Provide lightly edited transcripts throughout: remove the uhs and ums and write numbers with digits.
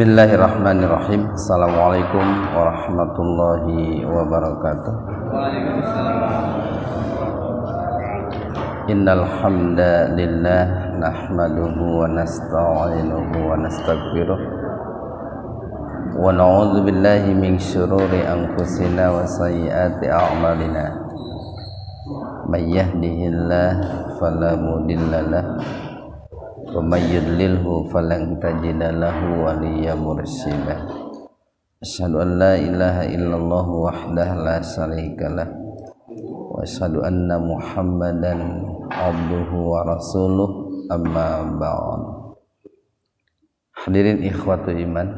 Bismillahirrahmanirrahim. Assalamualaikum warahmatullahi wabarakatuh. Innal hamdalillah nahmaduhu wa nasta'inuhu wa nastaghfiruh wa na'udzu billahi min syururi anfusina wa sayyiati a'malina. May yahdihillahu fala mudilla lahu wa may yudlilhu falan tajida lahu waliyyan mursyida. Asyhadu an la ilaha illallah wahdahu la syarikalah wa asyhadu anna Muhammadan abduhu wa rasuluh, amma ba'd. Hadirin ikhwatul iman,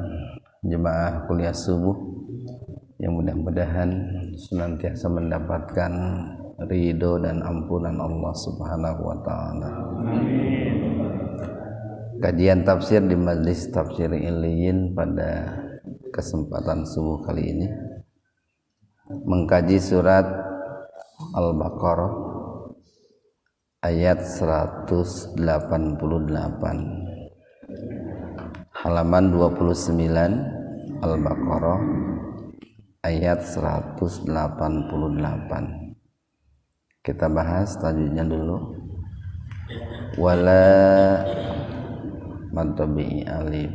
jemaah kuliah subuh yang mudah-mudahan senantiasa mendapatkan ridho dan ampunan Allah Subhanahu wa taala. Kajian tafsir di Majelis Tafsir Iliyin pada kesempatan subuh kali ini mengkaji surat Al-Baqarah ayat 188, halaman 29. Al-Baqarah ayat 188. Kita bahas tajwidnya dulu. Wala mantabi alif.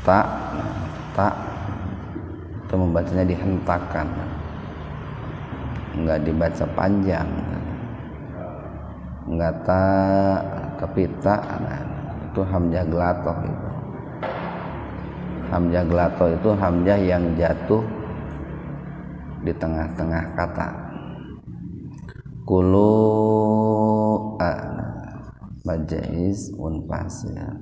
Ta itu membacanya dihentakkan, enggak dibaca panjang. Enggak ta tapi ta, itu hamzah glatoh itu. Hamzah glatoh itu hamzah yang jatuh di tengah-tengah kata. Kulu majais unfasir,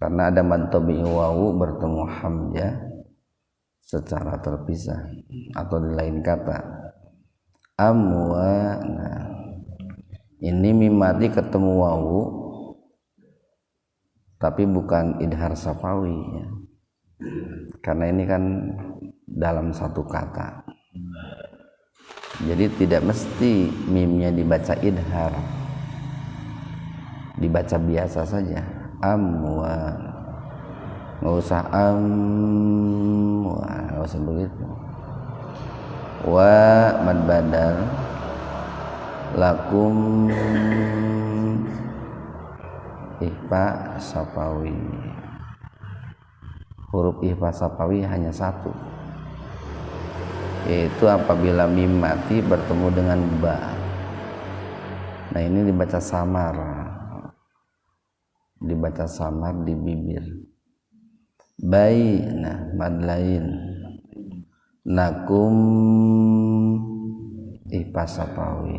karena ada mantobi wawu bertemu hamzah secara terpisah atau di lain kata. Amwa, ini mimati ketemu wawu tapi bukan idhar safawi ya. Karena ini kan dalam satu kata, jadi tidak mesti mimnya dibaca idhar, dibaca biasa saja. Amwa, nggak usah amwa, nggak usah begitu. Wa mad badal lakum ihfa safawi. Huruf ihfa safawi hanya satu, yaitu apabila mim mati bertemu dengan ba. Nah ini dibaca samar, di bibir. Bai, nah mad lain. Nakum ihfa safawi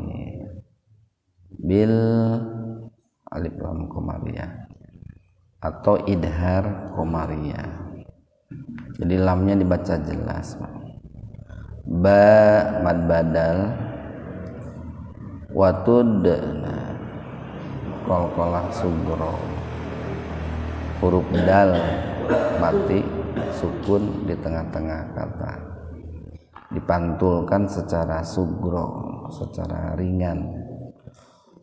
bil alif lam qamariyah atau idhar qamariyah. Jadi lamnya dibaca jelas. Ba mad badal watud qalqalah sugro. Huruf dal mati sukun di tengah-tengah kata, dipantulkan secara sugro, secara ringan.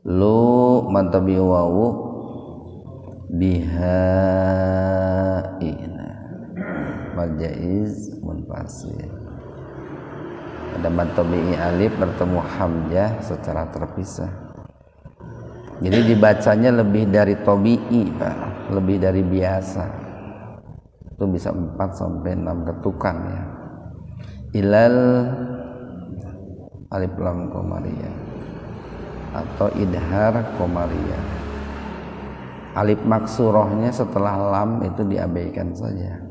Lu mantabi wawu bihaina marjaiz munfasir. Ada mantabi alif bertemu hamzah secara terpisah. Jadi dibacanya lebih dari tobi'i, Pak, lebih dari biasa. Itu bisa 4 sampai 6 ketukan ya. Ilal alif lam qamariyah atau idhar qamariyah. Alif maksurahnya setelah lam itu diabaikan saja.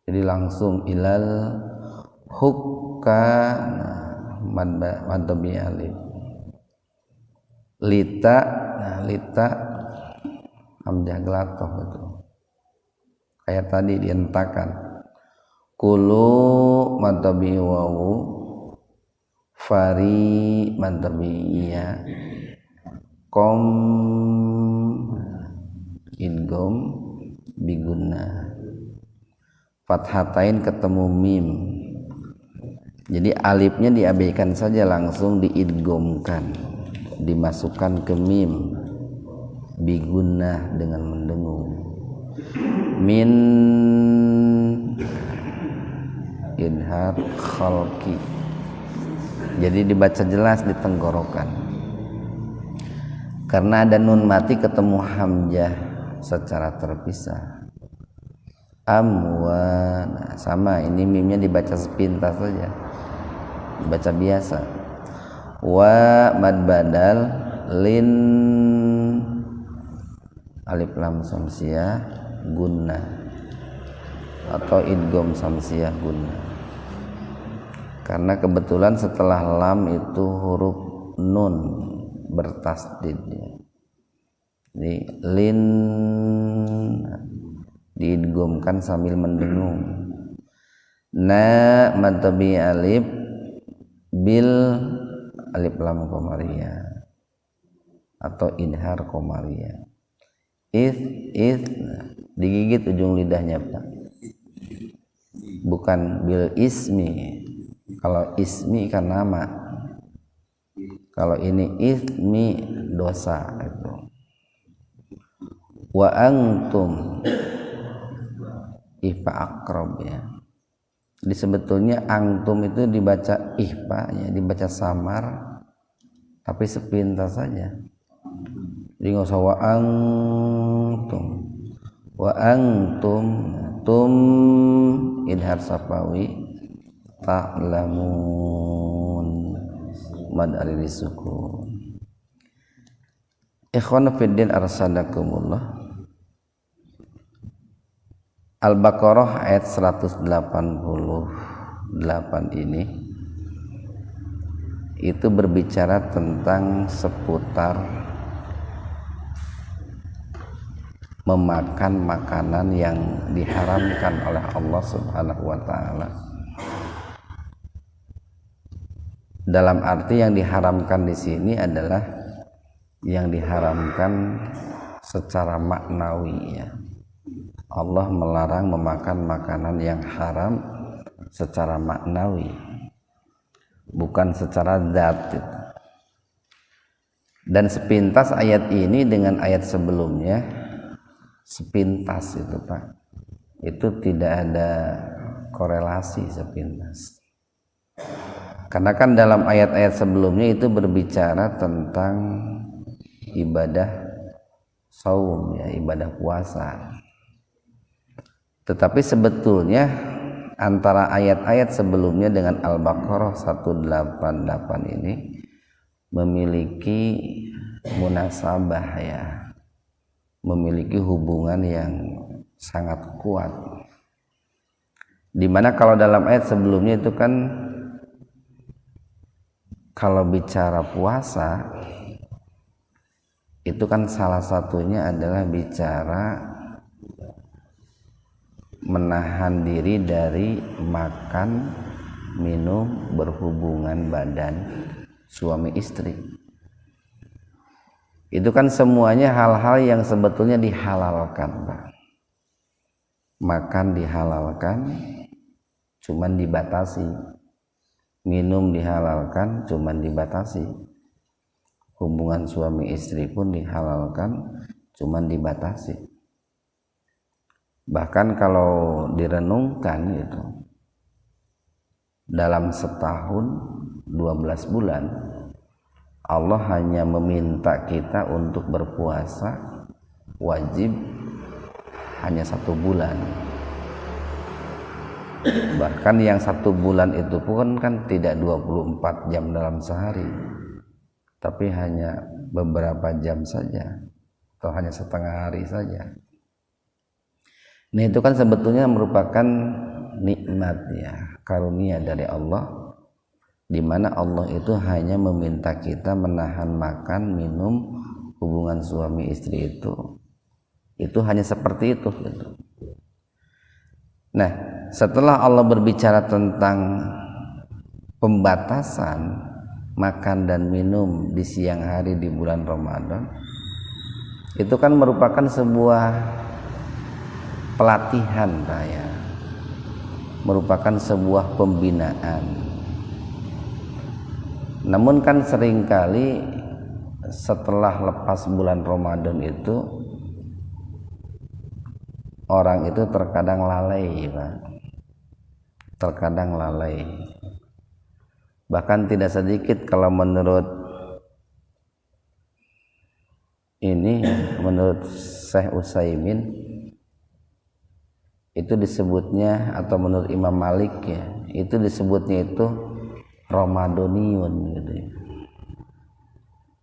Jadi langsung ilal hukka mad bi alif. Lita, nah lita hamzah glatoh itu. Kayak tadi dihentakkan. Kulu mantabi wawu fari mantabi iya kom idgom biguna. Fathatain ketemu mim, jadi alifnya diabaikan saja, langsung diidgomkan, dimasukkan ke mim. bigunnah dengan mendengung, min idhar khalqi, jadi dibaca jelas di tenggorokan karena ada nun mati ketemu hamzah secara terpisah. Amwan, sama ini mimnya dibaca sepintas saja, dibaca biasa. Wa mad badal lin alif lam samsiyah gunnah atau idgham samsiyah gunnah, karena kebetulan setelah lam itu huruf nun bertasdid, jadi lin diidghamkan sambil mendengung. Na mad tabi alif bil alif lam qamariyah atau idhar qamariyah. Is digigit ujung lidahnya Pak, bukan bil ismi. Kalau ismi kan nama, kalau ini ismi dosa itu. Wa antum ihfa aqrab ya. Jadi sebetulnya antum itu dibaca ihfa ya, dibaca samar tapi sepintas saja. Jadi nggak usah wa antum tum idhar safawi ta'lamun mad alil sukun. Ikhwan fiddin arsadakumullah. Al-Baqarah ayat 188 ini itu berbicara tentang seputar memakan makanan yang diharamkan oleh Allah Subhanahu wa taala. Dalam arti yang diharamkan di sini adalah yang diharamkan secara maknawi ya. Allah melarang memakan makanan yang haram secara maknawi, bukan secara zat. Dan sepintas ayat ini dengan ayat sebelumnya, sepintas itu Pak, itu tidak ada korelasi sepintas. Karena kan dalam ayat-ayat sebelumnya itu berbicara tentang ibadah saum ya, ibadah puasa. Tetapi sebetulnya antara ayat-ayat sebelumnya dengan Al-Baqarah 188 ini memiliki munasabah ya, memiliki hubungan yang sangat kuat. Dimana kalau dalam ayat sebelumnya itu kan kalau bicara puasa itu kan salah satunya adalah bicara menahan diri dari makan, minum, berhubungan badan suami istri. Itu kan semuanya hal-hal yang sebetulnya dihalalkan Pak. Makan dihalalkan, cuman dibatasi. Minum dihalalkan, cuman dibatasi. Hubungan suami istri pun dihalalkan, cuman dibatasi. Bahkan kalau direnungkan itu dalam setahun 12 bulan Allah hanya meminta kita untuk berpuasa wajib hanya 1 bulan. Bahkan yang 1 bulan itu pun kan tidak 24 jam dalam sehari, tapi hanya beberapa jam saja atau hanya setengah hari saja. Nah itu kan sebetulnya merupakan nikmat ya, karunia dari Allah, di mana Allah itu hanya meminta kita menahan makan, minum, hubungan suami istri itu hanya seperti itu gitu. Nah setelah Allah berbicara tentang pembatasan makan dan minum di siang hari di bulan Ramadan, itu kan merupakan sebuah pelatihan ya, merupakan sebuah pembinaan. Namun kan seringkali setelah lepas bulan Ramadan itu orang itu terkadang lalai, Pak. Terkadang lalai. Bahkan tidak sedikit kalau menurut Syekh Utsaimin itu disebutnya, atau menurut Imam Malik ya, itu disebutnya itu Ramadaniun gitu ya.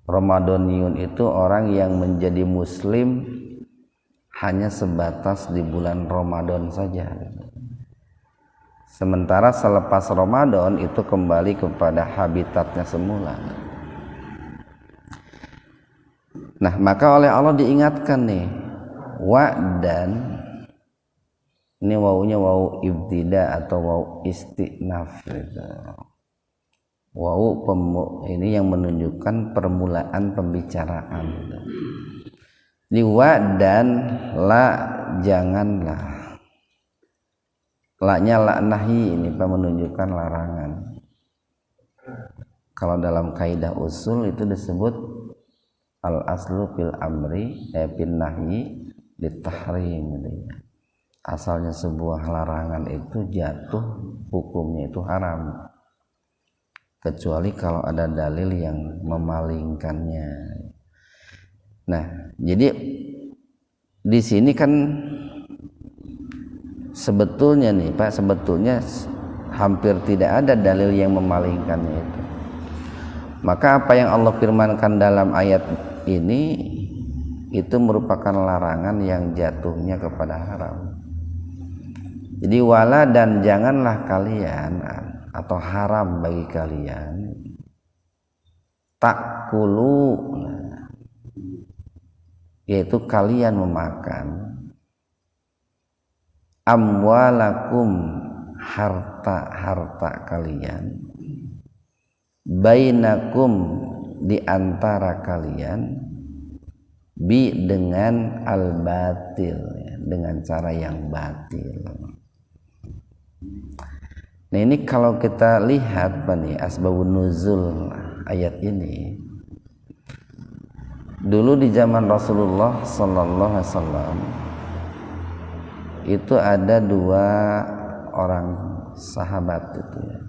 Ramadaniun itu orang yang menjadi muslim hanya sebatas di bulan Ramadan saja. Sementara selepas Ramadan itu kembali kepada habitatnya semula. Nah, maka oleh Allah diingatkan nih, wa'dan, ini wawunya wawu ibtida atau wawu istinaf gitu. Wawu ini yang menunjukkan permulaan pembicaraan gitu. Di wa'dan, la, janganlah. La-nya la nahi, ini Pak, menunjukkan larangan. Kalau dalam kaidah usul itu disebut al aslu fil amri fil nahyi litahrim gitu ya. Asalnya sebuah larangan itu jatuh hukumnya itu haram, kecuali kalau ada dalil yang memalingkannya. Nah, jadi di sini kan sebetulnya nih Pak, sebetulnya hampir tidak ada dalil yang memalingkannya itu. Maka apa yang Allah firmankan dalam ayat ini itu merupakan larangan yang jatuhnya kepada haram. Jadi wala, dan janganlah kalian, atau haram bagi kalian, takulu, yaitu kalian memakan, amwalakum, harta kalian, bainakum, di antara kalian, bi, dengan al-batil, dengan cara yang batil. Nah, ini kalau kita lihat Pak nih asbabun nuzul ayat ini, dulu di zaman Rasulullah sallallahu alaihi wasallam itu ada dua orang sahabat itu ya,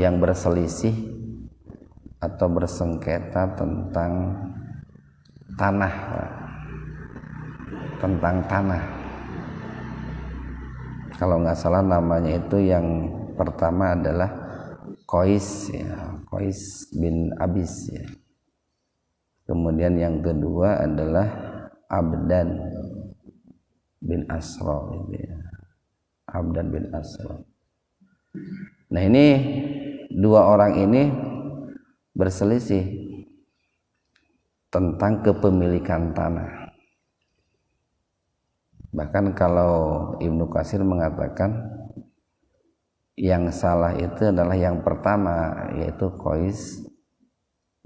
yang berselisih atau bersengketa tentang tanah, Pak. Tentang tanah. Kalau nggak salah namanya itu yang pertama adalah Qais ya, Qais bin Abis ya. Kemudian yang kedua adalah Abdan bin Asra ya. Abdan bin Asra. Nah, ini dua orang ini berselisih tentang kepemilikan tanah. Bahkan kalau Ibnu Katsir mengatakan yang salah itu adalah yang pertama, yaitu Qais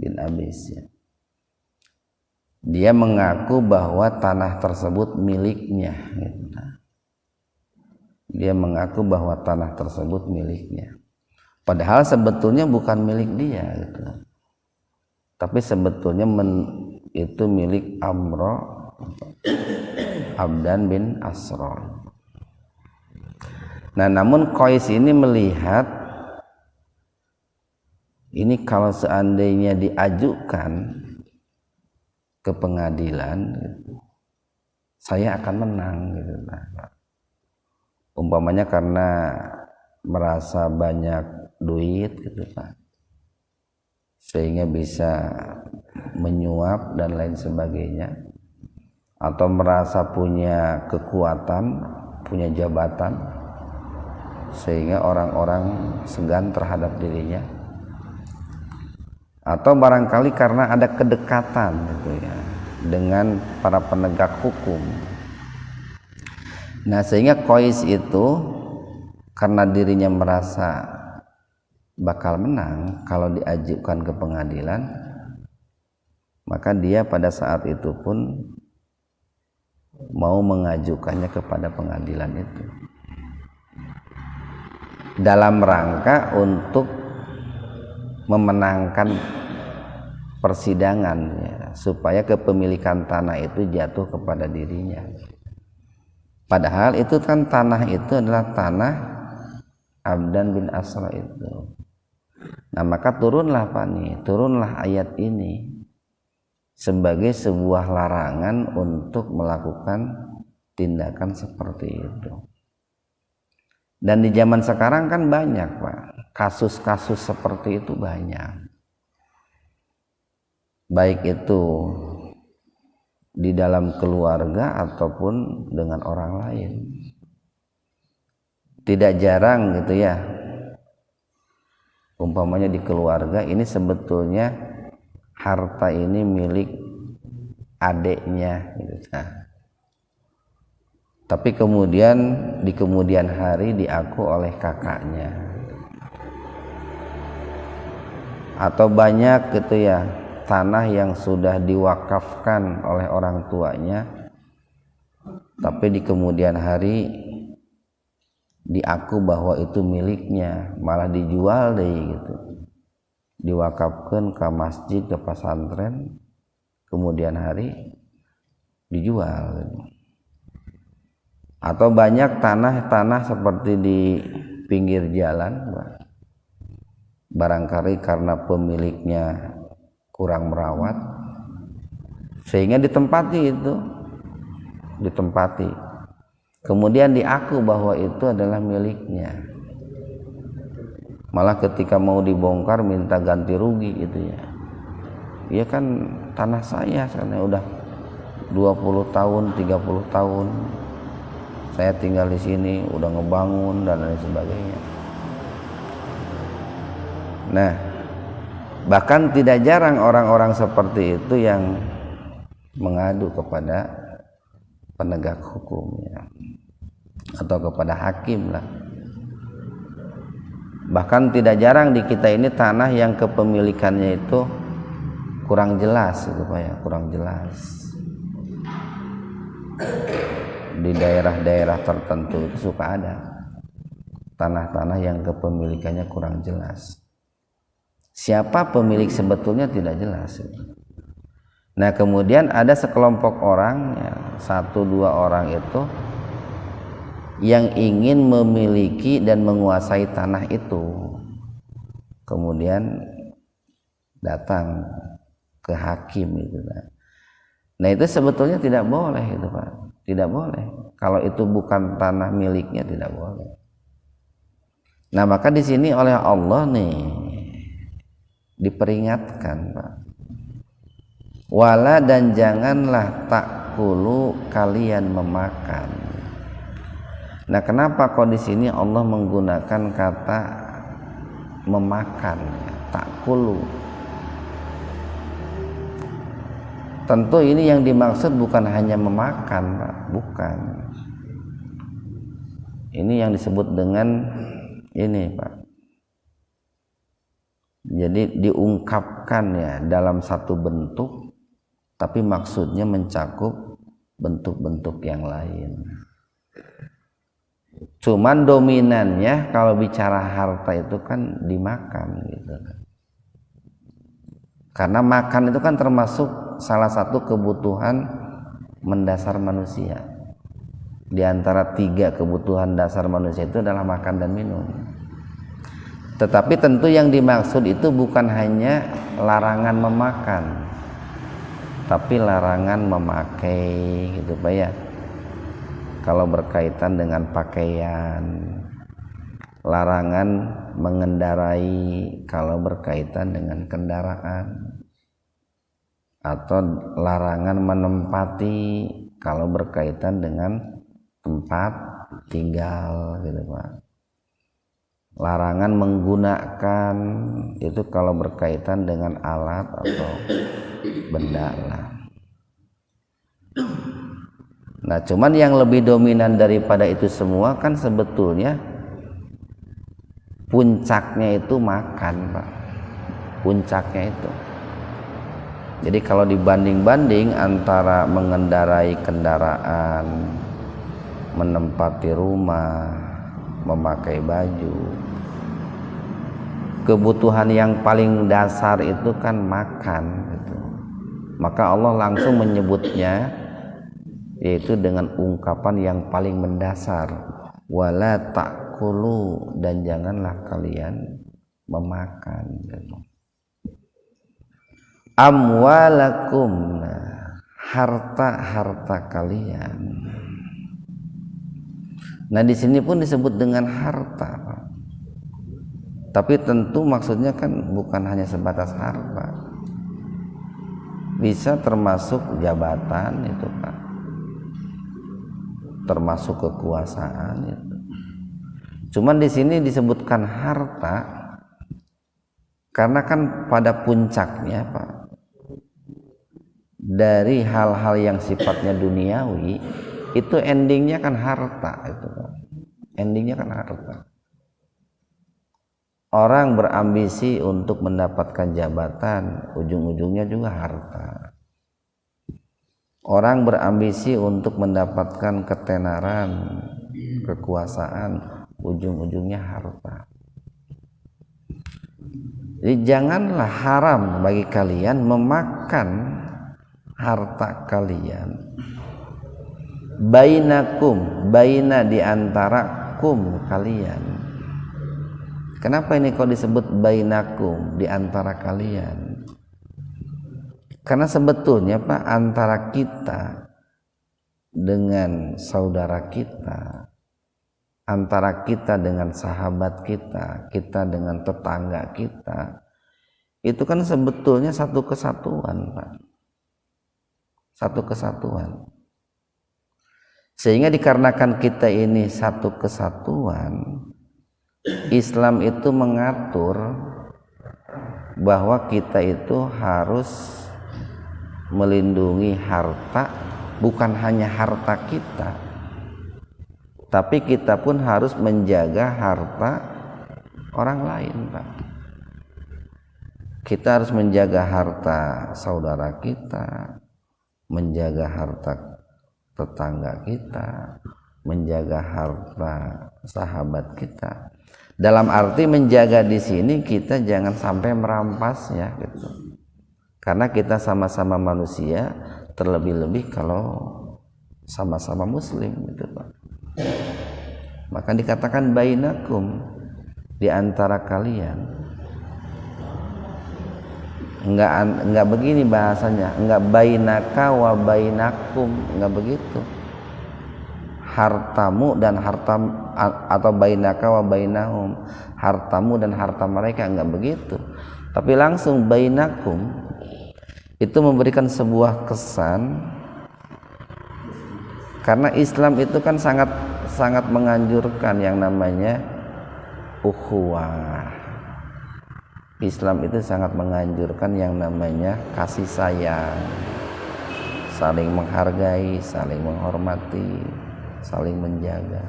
bin Abis ya. Dia mengaku bahwa tanah tersebut miliknya gitu. Dia mengaku bahwa tanah tersebut miliknya, padahal sebetulnya bukan milik dia gitu. Tapi sebetulnya itu milik Amro Abdan bin Asra. Nah, namun Qais ini melihat ini kalau seandainya diajukan ke pengadilan gitu, saya akan menang gitu. Umpamanya karena merasa banyak duit gitu Pak, sehingga bisa menyuap dan lain sebagainya, atau merasa punya kekuatan, punya jabatan, sehingga orang-orang segan terhadap dirinya, atau barangkali karena ada kedekatan gitu ya dengan para penegak hukum. Nah, sehingga Qais itu karena dirinya merasa bakal menang kalau diajukan ke pengadilan, maka dia pada saat itu pun mau mengajukannya kepada pengadilan itu dalam rangka untuk memenangkan persidangan ya, supaya kepemilikan tanah itu jatuh kepada dirinya. Padahal itu kan tanah itu adalah tanah Abdan bin Asra itu. Nah maka turunlah ayat ini sebagai sebuah larangan untuk melakukan tindakan seperti itu. Dan di zaman sekarang kan banyak Pak, kasus-kasus seperti itu banyak. Baik itu di dalam keluarga ataupun dengan orang lain. Tidak jarang gitu ya, umpamanya di keluarga ini sebetulnya harta ini milik adiknya gitu. Nah, tapi kemudian di kemudian hari diaku oleh kakaknya. Atau banyak gitu ya, tanah yang sudah diwakafkan oleh orang tuanya, tapi di kemudian hari diaku bahwa itu miliknya, malah dijual deh gitu, diwakafkan ke masjid, ke pesantren, kemudian hari dijual gitu. Atau banyak tanah-tanah seperti di pinggir jalan, barangkali karena pemiliknya kurang merawat sehingga ditempati, kemudian diaku bahwa itu adalah miliknya, malah ketika mau dibongkar minta ganti rugi gitu ya. Iya kan tanah saya udah 20 tahun 30 tahun saya tinggal di sini, udah ngebangun dan lain sebagainya. Nah bahkan tidak jarang orang-orang seperti itu yang mengadu kepada penegak hukum ya, atau kepada hakim lah. Bahkan tidak jarang di kita ini tanah yang kepemilikannya itu kurang jelas gitu Pak ya, kurang jelas. Di daerah-daerah tertentu itu suka ada tanah-tanah yang kepemilikannya kurang jelas. Siapa pemilik sebetulnya tidak jelas. Nah kemudian ada sekelompok orang ya, 1-2 orang itu yang ingin memiliki dan menguasai tanah itu, kemudian datang ke hakim gitu. Nah itu sebetulnya tidak boleh itu Pak, tidak boleh. Kalau itu bukan tanah miliknya tidak boleh. Nah maka di sini oleh Allah nih diperingatkan Pak, wala dan janganlah takulu kalian memakan. Nah kenapa kok di sini Allah menggunakan kata memakan, takulu? Tentu ini yang dimaksud bukan hanya memakan Pak, bukan. Ini yang disebut dengan ini Pak, jadi diungkapkan ya dalam satu bentuk, tapi maksudnya mencakup bentuk-bentuk yang lain. Cuman dominannya kalau bicara harta itu kan dimakan gitu. Karena makan itu kan termasuk salah satu kebutuhan mendasar manusia. Di antara 3 kebutuhan dasar manusia itu adalah makan dan minum. Tetapi tentu yang dimaksud itu bukan hanya larangan memakan, tapi larangan memakai gitu Pak ya. Kalau berkaitan dengan pakaian, larangan mengendarai kalau berkaitan dengan kendaraan, atau larangan menempati kalau berkaitan dengan tempat tinggal gitu Pak. Larangan menggunakan itu kalau berkaitan dengan alat atau benda lah. Nah cuman yang lebih dominan daripada itu semua kan sebetulnya puncaknya itu makan Pak, puncaknya itu. Jadi kalau dibanding-banding antara mengendarai kendaraan, menempati rumah, memakai baju, kebutuhan yang paling dasar itu kan makan. Maka Allah langsung menyebutnya yaitu dengan ungkapan yang paling mendasar, wala ta'kulu, dan janganlah kalian memakan amwalakum, harta-harta kalian. Nah di sini pun disebut dengan harta, tapi tentu maksudnya kan bukan hanya sebatas harta, bisa termasuk jabatan itu Pak, termasuk kekuasaan itu. Cuman di sini disebutkan harta karena kan pada puncaknya Pak, dari hal-hal yang sifatnya duniawi itu endingnya kan harta itu Pak. Endingnya kan harta. Orang berambisi untuk mendapatkan jabatan, ujung-ujungnya juga harta. Orang berambisi untuk mendapatkan ketenaran, kekuasaan, ujung-ujungnya harta. Jadi janganlah haram bagi kalian memakan harta kalian. Bainakum, baina di antara kum kalian. Kenapa ini kok disebut bainakum, di antara kalian? Karena sebetulnya Pak, antara kita dengan saudara kita, antara kita dengan sahabat kita, kita dengan tetangga kita, itu kan sebetulnya satu kesatuan Pak. Satu kesatuan. Sehingga dikarenakan kita ini satu kesatuan, Islam itu mengatur bahwa kita itu harus melindungi harta, bukan hanya harta kita, tapi kita pun harus menjaga harta orang lain Pak. Kita harus menjaga harta saudara kita, menjaga harta tetangga kita, menjaga harta sahabat kita. Dalam arti menjaga di sini kita jangan sampai merampasnya gitu. Karena kita sama-sama manusia, terlebih-lebih kalau sama-sama muslim gitu Pak. Maka dikatakan bainakum, di antara kalian. Enggak begini bahasanya, enggak bainaka wa bainakum, enggak begitu. Hartamu dan harta, atau bainaka wa bainahum, hartamu dan harta mereka, enggak begitu. Tapi langsung bainakum itu memberikan sebuah kesan, karena Islam itu kan sangat menganjurkan yang namanya ukhuwah. Islam itu sangat menganjurkan yang namanya kasih sayang, saling menghargai, saling menghormati, saling menjaga.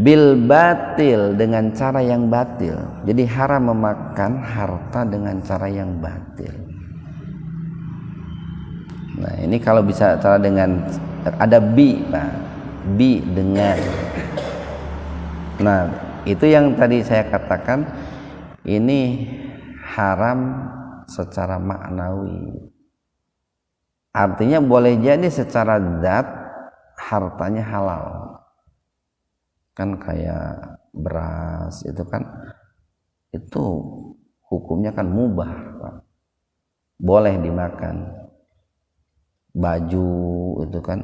Bil batil, dengan cara yang batil. Jadi haram memakan harta dengan cara yang batil. Nah ini kalau bisa cara dengan, ada bi Pak, bi dengan. Nah itu yang tadi saya katakan, ini haram secara maknawi. Artinya boleh jadi secara zat hartanya halal, kan kayak beras itu kan, itu hukumnya kan mubah Pak, boleh dimakan. Baju itu kan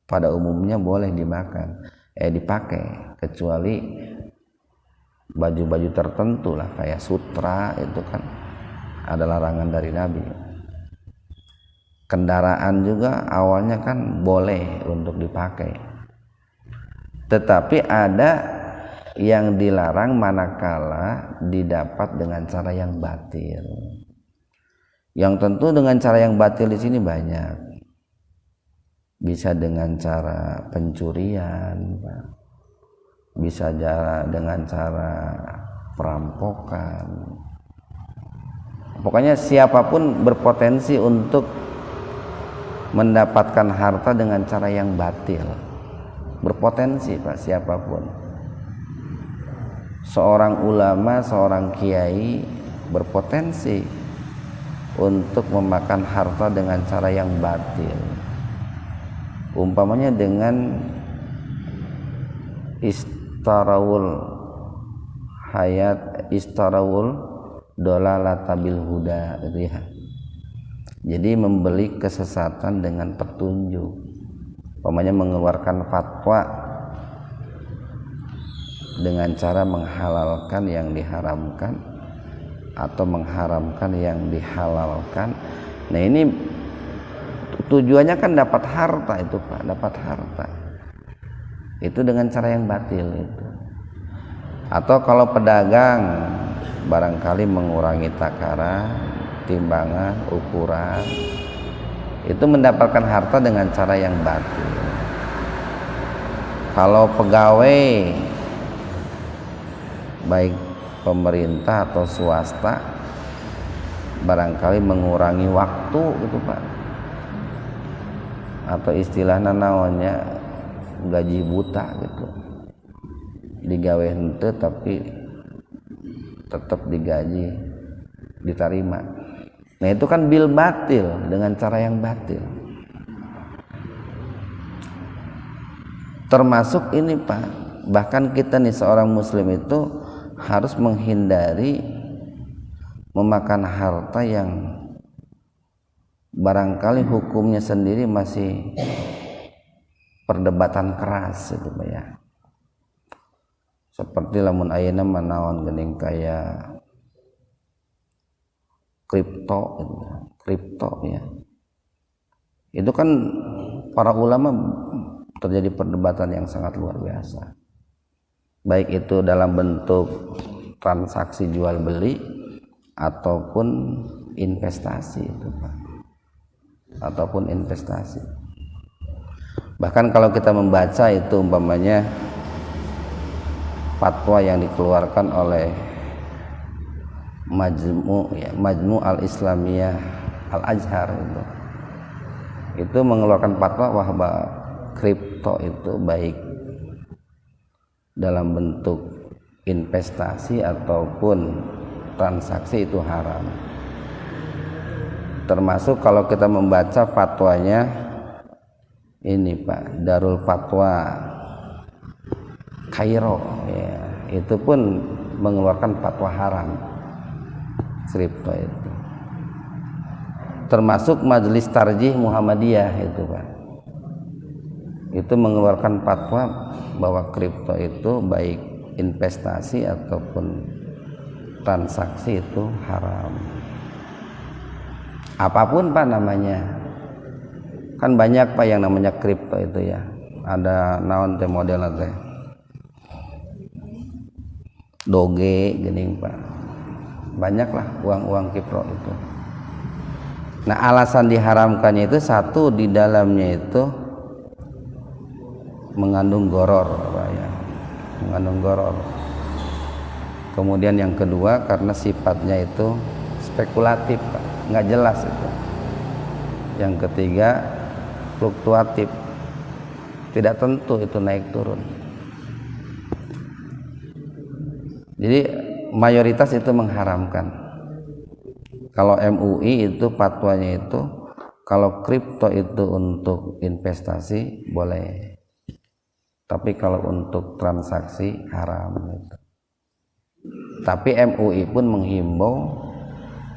pada umumnya boleh dimakan, dipakai, kecuali baju-baju tertentu lah, kayak sutra itu kan ada larangan dari Nabi. Kendaraan juga awalnya kan boleh untuk dipakai, tetapi ada yang dilarang manakala didapat dengan cara yang batil. Yang tentu dengan cara yang batil di sini banyak, bisa dengan cara pencurian, bisa dengan cara perampokan. Pokoknya siapapun berpotensi untuk mendapatkan harta dengan cara yang batil, berpotensi Pak, siapapun. Seorang ulama, seorang kiai berpotensi untuk memakan harta dengan cara yang batil. Umpamanya dengan istarawul dolalata bil huda gitu ya. Jadi membeli kesesatan dengan petunjuk. Umpamanya mengeluarkan fatwa dengan cara menghalalkan yang diharamkan atau mengharamkan yang dihalalkan. Nah ini tujuannya kan dapat harta itu Pak, dapat harta. Itu dengan cara yang batil itu. Atau kalau pedagang barangkali mengurangi takaran, timbangan, ukuran, itu mendapatkan harta dengan cara yang batil. Kalau pegawai baik pemerintah atau swasta barangkali mengurangi waktu itu Pak, atau istilahnya naonnya gaji buta gitu, digawe henteu tapi tetap digaji diterima. Nah itu kan bil batil, dengan cara yang batil. Termasuk ini Pak, bahkan kita nih seorang muslim itu harus menghindari memakan harta yang barangkali hukumnya sendiri masih perdebatan keras itu Pak ya. Seperti lamun ayeuna manaon geuning kayak kripto ya. Itu kan para ulama terjadi perdebatan yang sangat luar biasa. Baik itu dalam bentuk transaksi jual beli ataupun investasi itu Pak. Ataupun investasi. Bahkan kalau kita membaca itu umpamanya fatwa yang dikeluarkan oleh Majmu al-Islamiyah Al-Azhar itu mengeluarkan fatwa bahwa kripto itu baik dalam bentuk investasi ataupun transaksi itu haram. Termasuk kalau kita membaca fatwanya ini Pak, Darul Fatwa Kairo ya, itu pun mengeluarkan fatwa haram kripto itu. Termasuk Majelis Tarjih Muhammadiyah itu Pak, itu mengeluarkan fatwa bahwa kripto itu baik investasi ataupun transaksi itu haram. Apapun Pak namanya, kan banyak Pak yang namanya kripto itu ya. Ada naon teh model teh doge geuning Pak, banyaklah uang kripto itu. Nah alasan diharamkannya itu satu, di dalamnya itu mengandung goror Pak ya, mengandung goror. Kemudian yang kedua karena sifatnya itu spekulatif Pak, nggak jelas itu. Yang ketiga fluktuatif, tidak tentu itu naik turun. Jadi mayoritas itu mengharamkan. Kalau MUI itu fatwanya itu kalau kripto itu untuk investasi boleh, tapi kalau untuk transaksi haram gitu. Tapi MUI pun menghimbau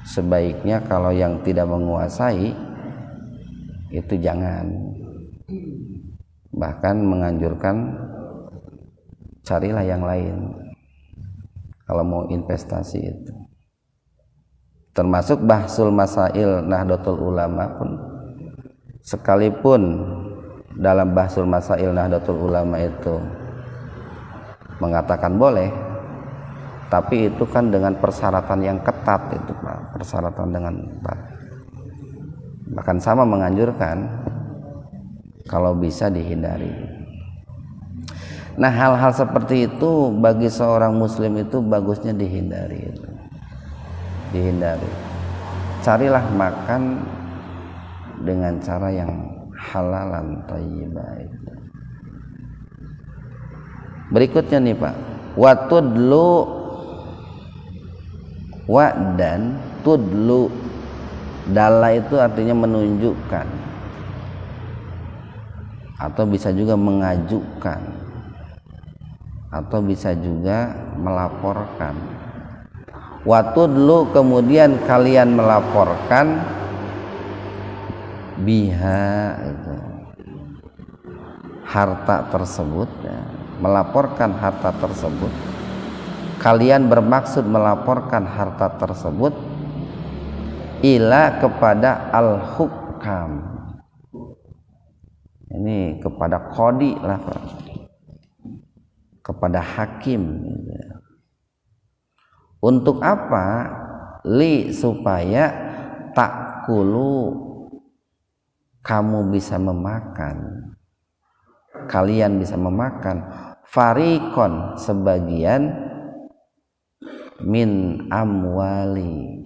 sebaiknya kalau yang tidak menguasai itu jangan, bahkan menganjurkan carilah yang lain kalau mau investasi itu. Termasuk Bahsul Masail Nahdlatul Ulama pun, sekalipun dalam Bahsul Masail Nahdlatul Ulama itu mengatakan boleh, tapi itu kan dengan persyaratan yang ketat itu Pak, persyaratan dengan ketat. Bahkan sama menganjurkan kalau bisa dihindari. Nah hal-hal seperti itu bagi seorang muslim itu bagusnya dihindari itu. Dihindari. Carilah makan dengan cara yang halalan thayyibah itu. Berikutnya nih Pak, wa dan tudlu Dalla itu artinya menunjukkan atau bisa juga mengajukan atau bisa juga melaporkan. Watudlu, kemudian kalian melaporkan biha itu, harta tersebut ya. Melaporkan harta tersebut, kalian bermaksud melaporkan harta tersebut ila kepada al-hukam, ini kepada qadi lah Pak, kepada hakim. Untuk apa? Li, supaya takulu, kamu bisa memakan, kalian bisa memakan, farikon, sebagian, min amwali,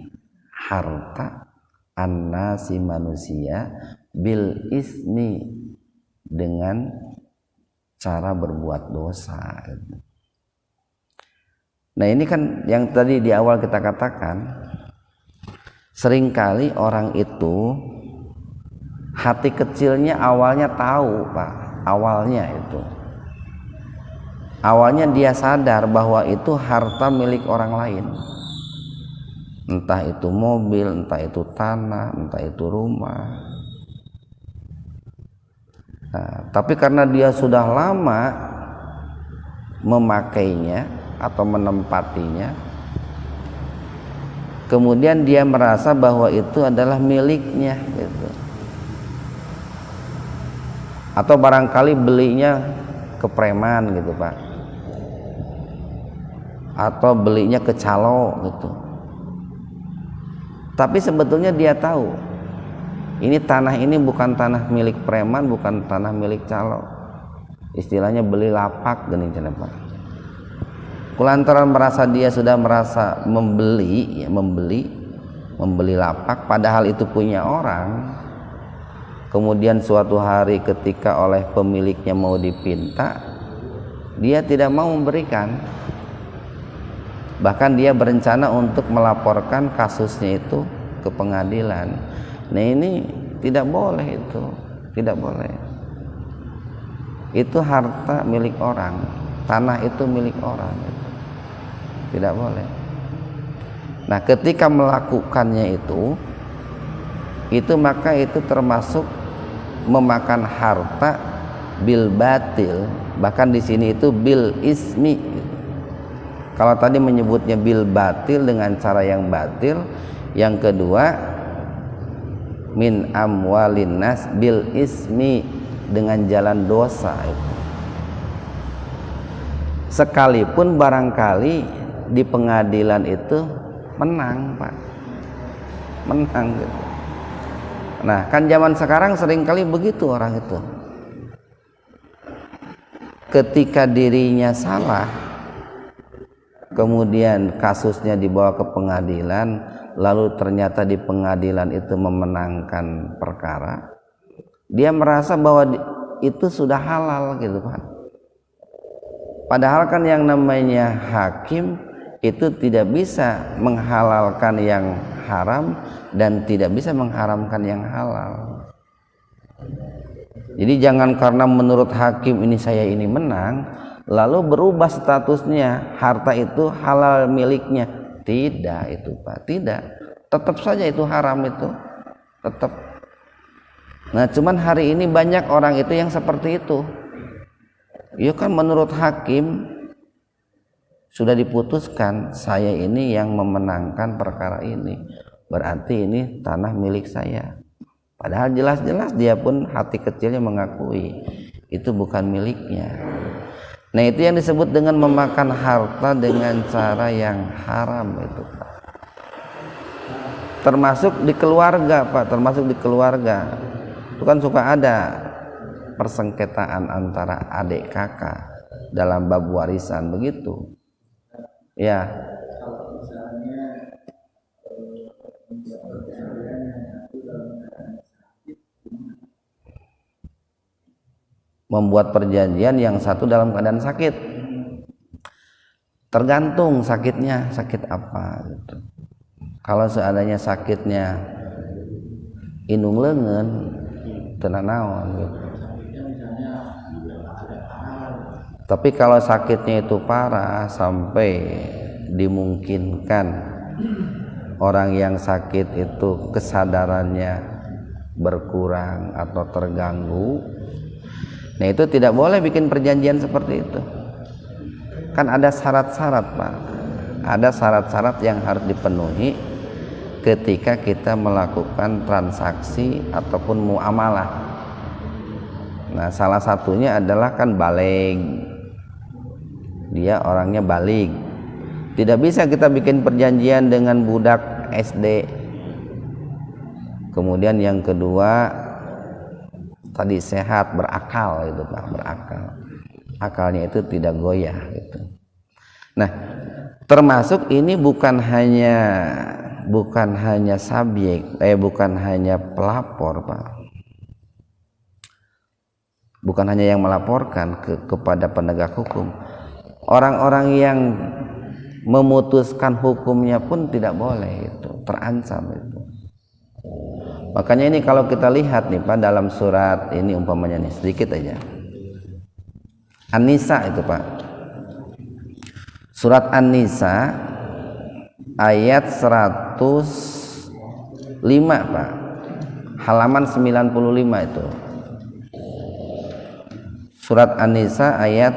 harta, annasi, manusia, bil ismi, dengan cara berbuat dosa. Nah ini kan yang tadi di awal kita katakan, seringkali orang itu hati kecilnya awalnya tahu Pak, awalnya dia sadar bahwa itu harta milik orang lain, entah itu mobil, entah itu tanah, entah itu rumah. Nah, tapi karena dia sudah lama memakainya atau menempatinya, kemudian dia merasa bahwa itu adalah miliknya gitu. Atau barangkali belinya ke preman gitu Pak, atau belinya ke calo gitu. Tapi sebetulnya dia tahu ini tanah ini bukan tanah milik preman, bukan tanah milik calo. Istilahnya beli lapak gini Pak. Kulantaran dia sudah merasa membeli lapak, padahal itu punya orang. Kemudian suatu hari ketika oleh pemiliknya mau dipinta, dia tidak mau memberikan. Bahkan dia berencana untuk melaporkan kasusnya itu ke pengadilan. Nah ini tidak boleh, itu tidak boleh. Itu harta milik orang, tanah itu milik orang, tidak boleh. Nah ketika melakukannya itu maka itu termasuk memakan harta bil batil. Bahkan di sini itu bil ismi. Kalau tadi menyebutnya bil batil dengan cara yang batil, yang kedua min amwalin nas bil ismi, dengan jalan dosa itu. Sekalipun barangkali di pengadilan itu menang Pak, menang gitu. Nah kan zaman sekarang seringkali begitu orang itu, ketika dirinya salah kemudian kasusnya dibawa ke pengadilan, lalu ternyata di pengadilan itu memenangkan perkara, dia merasa bahwa itu sudah halal gitu Pak. Padahal kan yang namanya hakim itu tidak bisa menghalalkan yang haram dan tidak bisa mengharamkan yang halal. Jadi jangan karena menurut hakim ini saya ini menang, lalu berubah statusnya, harta itu halal miliknya. Tidak itu Pak, tidak. Tetap saja itu haram itu, tetap. Nah cuman hari ini banyak orang itu yang seperti itu. Ya kan menurut hakim sudah diputuskan saya ini yang memenangkan perkara ini, berarti ini tanah milik saya. Padahal jelas-jelas dia pun hati kecilnya mengakui itu bukan miliknya. Nah itu yang disebut dengan memakan harta dengan cara yang haram itu Pak. Termasuk di keluarga Pak, termasuk di keluarga. Itu kan suka ada persengketaan antara adik kakak dalam bab warisan begitu. Ya. Membuat perjanjian yang satu dalam keadaan sakit, tergantung sakitnya sakit apa gitu. Kalau seandainya sakitnya inung leungeun teu naon gitu. Tapi kalau sakitnya itu parah sampai dimungkinkan orang yang sakit itu kesadarannya berkurang atau terganggu, nah itu tidak boleh bikin perjanjian seperti itu. Kan ada syarat-syarat, Pak. Ada syarat-syarat yang harus dipenuhi ketika kita melakukan transaksi ataupun muamalah. Nah, salah satunya adalah kan balig. Dia orangnya balig. Tidak bisa kita bikin perjanjian dengan budak SD. Kemudian yang kedua tadi sehat, berakal itu Pak, berakal. Akalnya itu tidak goyah gitu. Nah, termasuk ini bukan hanya subjek, bukan hanya pelapor, Pak. Bukan hanya yang melaporkan kepada penegak hukum. Orang-orang yang memutuskan hukumnya pun tidak boleh itu, terancam itu. Makanya ini kalau kita lihat nih Pak dalam surat ini umpamanya nih sedikit aja. An-Nisa itu Pak. Surat An-Nisa ayat 105 Pak. Halaman 95 itu. Surat An-Nisa ayat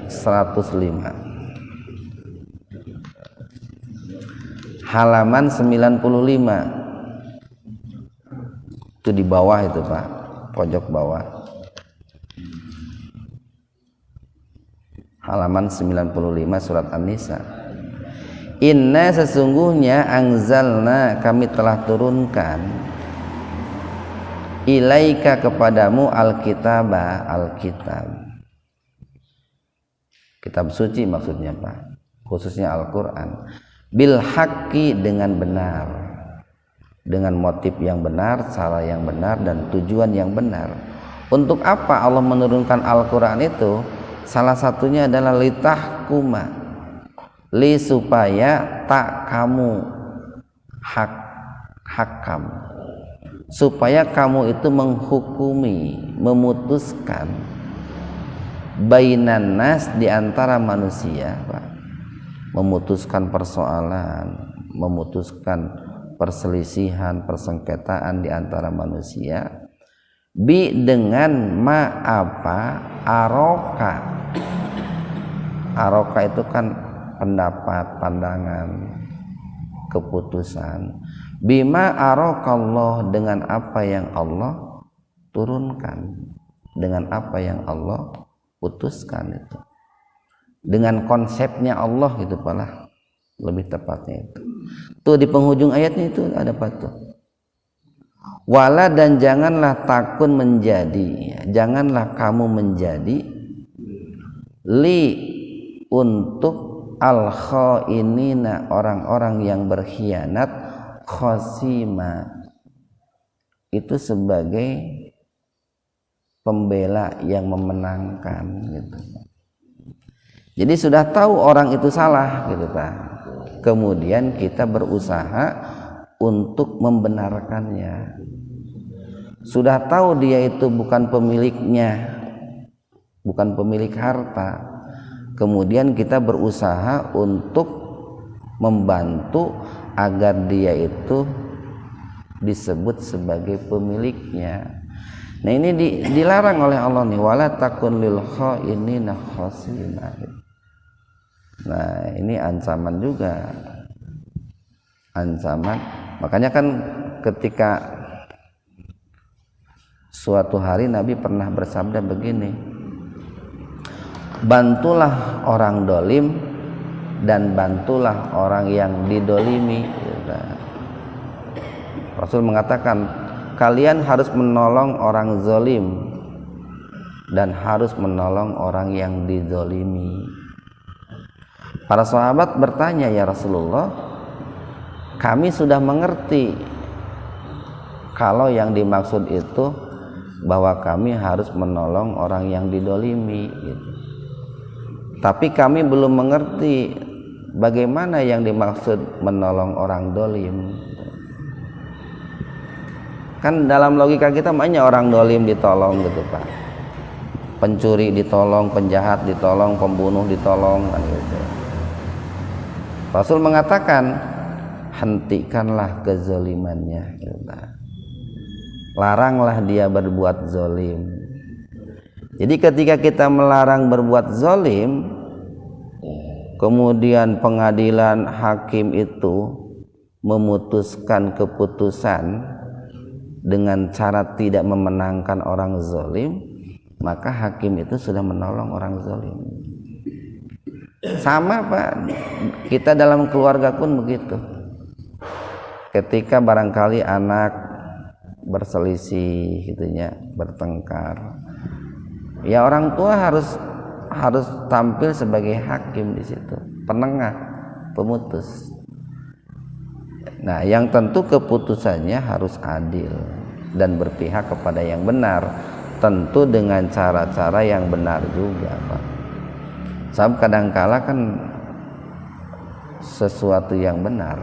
105 halaman 95 itu di bawah itu Pak, pojok bawah halaman 95 surat An-Nisa. Inna sesungguhnya anzalna kami telah turunkan ilaika kepadamu alkitaba alkitab, kitab suci maksudnya Pak, khususnya Al-Quran, bil haqqi dengan benar, dengan motif yang benar, cara yang benar, dan tujuan yang benar. Untuk apa Allah menurunkan Al-Quran itu? Salah satunya adalah litahkuma, li supaya tak kamu hakam, supaya kamu itu menghukumi, memutuskan bainan nas di antara manusia, Pak. Memutuskan persoalan, memutuskan perselisihan, persengketaan di antara manusia bi dengan ma apa aroka itu kan pendapat, pandangan, keputusan. Bima arokallah dengan apa yang Allah turunkan, dengan apa yang Allah putuskan itu, dengan konsepnya Allah gitu pala lebih tepatnya itu. Tuh di penghujung ayatnya itu ada apa tuh? Wala dan janganlah takun menjadi, janganlah kamu menjadi li untuk al khainina orang-orang yang berkhianat, khosima itu sebagai pembela yang memenangkan gitu. Jadi sudah tahu orang itu salah gitu Pak. Kemudian kita berusaha untuk membenarkannya. Sudah tahu dia itu bukan pemiliknya, bukan pemilik harta. Kemudian kita berusaha untuk membantu agar dia itu disebut sebagai pemiliknya. Nah ini dilarang oleh Allah nih, wala takun lil khainina khasina. Nah ini ancaman juga, ancaman. Makanya kan ketika suatu hari Nabi pernah bersabda begini, bantulah orang dolim dan bantulah orang yang didolimi. Rasul mengatakan kalian harus menolong orang zalim dan harus menolong orang yang dizalimi. Para sahabat bertanya, ya Rasulullah, kami sudah mengerti kalau yang dimaksud itu bahwa kami harus menolong orang yang didolimi gitu. Tapi kami belum mengerti bagaimana yang dimaksud menolong orang dolim. Kan dalam logika kita banyak orang dolim ditolong gitu Pak, pencuri ditolong, penjahat ditolong, pembunuh ditolong kan gitu. Rasul mengatakan hentikanlah kezalimannya gitu. Laranglah dia berbuat zalim. Jadi ketika kita melarang berbuat zalim, kemudian pengadilan hakim itu memutuskan keputusan dengan cara tidak memenangkan orang zalim, maka hakim itu sudah menolong orang zalim. Sama Pak, kita dalam keluarga pun begitu. Ketika barangkali anak berselisih gitunya, bertengkar, ya orang tua harus tampil sebagai hakim di situ, penengah, pemutus. Nah, yang tentu keputusannya harus adil dan berpihak kepada yang benar, tentu dengan cara-cara yang benar juga Pak. Sebab kadangkala kan sesuatu yang benar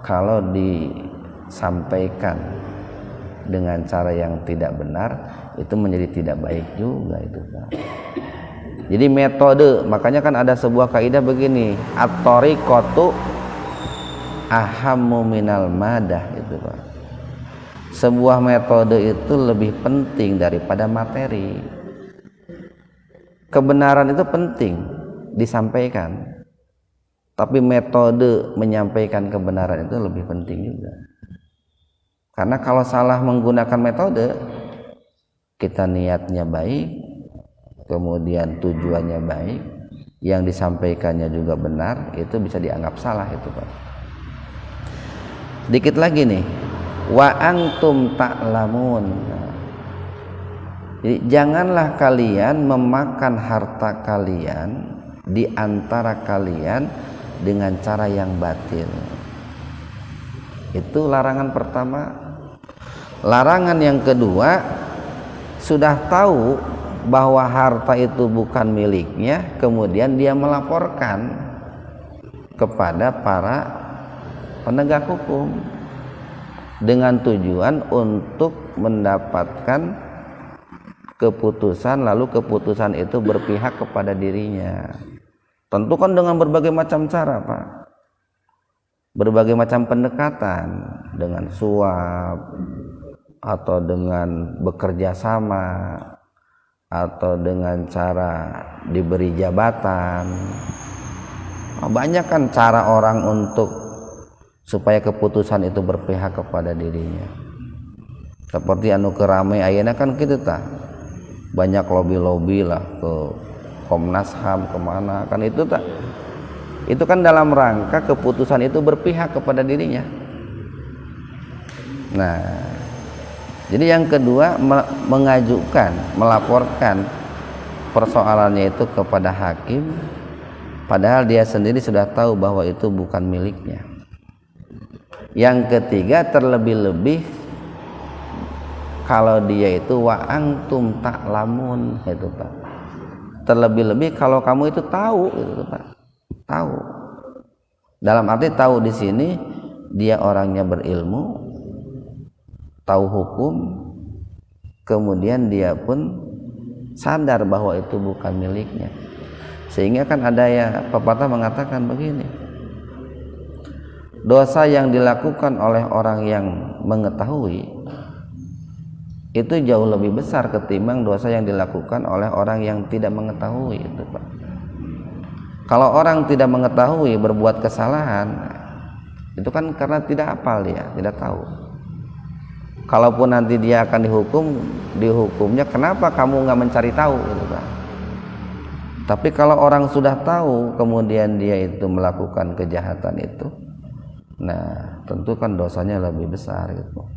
kalau disampaikan dengan cara yang tidak benar itu menjadi tidak baik juga itu Pak. Jadi metode, makanya kan ada sebuah kaidah begini, at-thariqatu ahammu minal madah itu Pak. Sebuah metode itu lebih penting daripada materi. Kebenaran itu penting disampaikan, tapi metode menyampaikan kebenaran itu lebih penting juga. Karena kalau salah menggunakan metode, kita niatnya baik, kemudian tujuannya baik, yang disampaikannya juga benar, itu bisa dianggap salah itu Pak. Sedikit lagi nih, wa antum ta'lamun. Jadi janganlah kalian memakan harta kalian di antara kalian dengan cara yang batil. Itu larangan pertama. Larangan yang kedua, sudah tahu bahwa harta itu bukan miliknya, kemudian dia melaporkan kepada para penegak hukum dengan tujuan untuk mendapatkan keputusan, lalu keputusan itu berpihak kepada dirinya. Tentu kan dengan berbagai macam cara Pak, berbagai macam pendekatan, dengan suap atau dengan bekerja sama atau dengan cara diberi jabatan. Banyak kan cara orang untuk supaya keputusan itu berpihak kepada dirinya. Seperti anu keramai ayeuna kan kitu tah, banyak lobby lah ke Komnas HAM kemana kan itu tak, itu kan dalam rangka keputusan itu berpihak kepada dirinya. Nah, jadi yang kedua mengajukan, melaporkan persoalannya itu kepada hakim, padahal dia sendiri sudah tahu bahwa itu bukan miliknya. Yang ketiga, terlebih-lebih kalau dia itu wa antum ta'lamun itu Pak. Terlebih-lebih kalau kamu itu tahu itu Pak. Tahu. Dalam arti tahu di sini dia orangnya berilmu, tahu hukum, kemudian dia pun sadar bahwa itu bukan miliknya. Sehingga kan ada ya pepatah mengatakan begini, dosa yang dilakukan oleh orang yang mengetahui itu jauh lebih besar ketimbang dosa yang dilakukan oleh orang yang tidak mengetahui itu Pak. Kalau orang tidak mengetahui berbuat kesalahan, itu kan karena tidak hafal dia, tidak tahu. Kalaupun nanti dia akan dihukumnya kenapa kamu nggak mencari tahu gitu Pak. Tapi kalau orang sudah tahu kemudian dia itu melakukan kejahatan itu, nah tentu kan dosanya lebih besar gitu.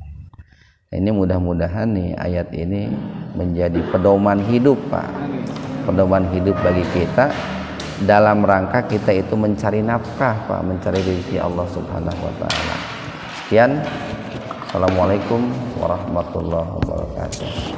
Ini mudah-mudahan nih ayat ini menjadi pedoman hidup Pak, pedoman hidup bagi kita dalam rangka kita itu mencari nafkah Pak, mencari rezeki Allah Subhanahu wa taala. Sekian, assalamualaikum warahmatullahi wabarakatuh.